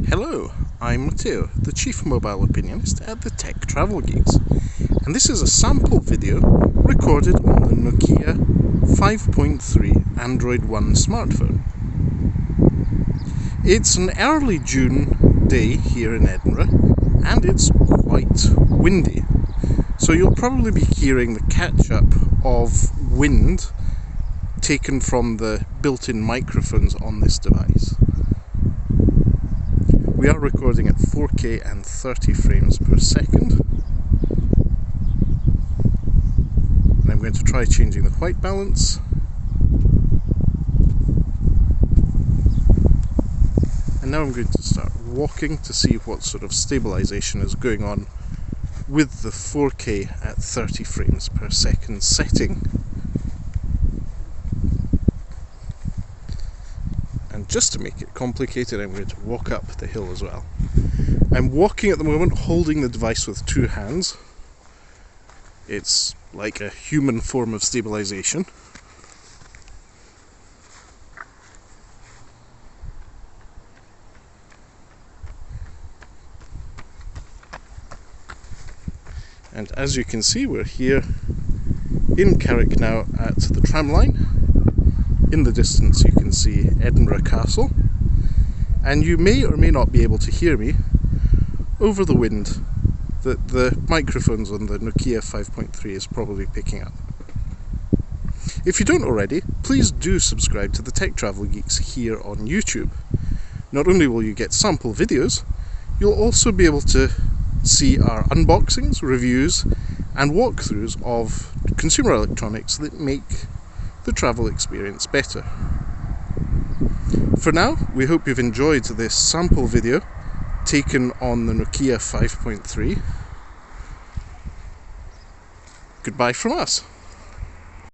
Hello, I'm Matteo, the Chief Mobile Opinionist at the Tech Travel Geeks, and this is a sample video recorded on the Nokia 5.3 Android One smartphone. It's an early June day here in Edinburgh, and it's quite windy, so you'll probably be hearing the catch-up of wind taken from the built-in microphones on this device. We are recording at 4K and 30 frames per second. And I'm going to try changing the white balance. And now I'm going to start walking to see what sort of stabilization is going on with the 4K at 30 frames per second setting. And just to make it complicated, I'm going to walk up the hill as well. I'm walking at the moment holding the device with two hands. It's like a human form of stabilization. And as you can see, we're here in Carrick now at the tram line. In the distance you can see Edinburgh Castle, and you may or may not be able to hear me over the wind that the microphones on the Nokia 5.3 is probably picking up. If you don't already, please do subscribe to the Tech Travel Geeks here on YouTube. Not only will you get sample videos, you'll also be able to see our unboxings, reviews and walkthroughs of consumer electronics that make the travel experience better. For now, we hope you've enjoyed this sample video taken on the Nokia 5.3. Goodbye from us.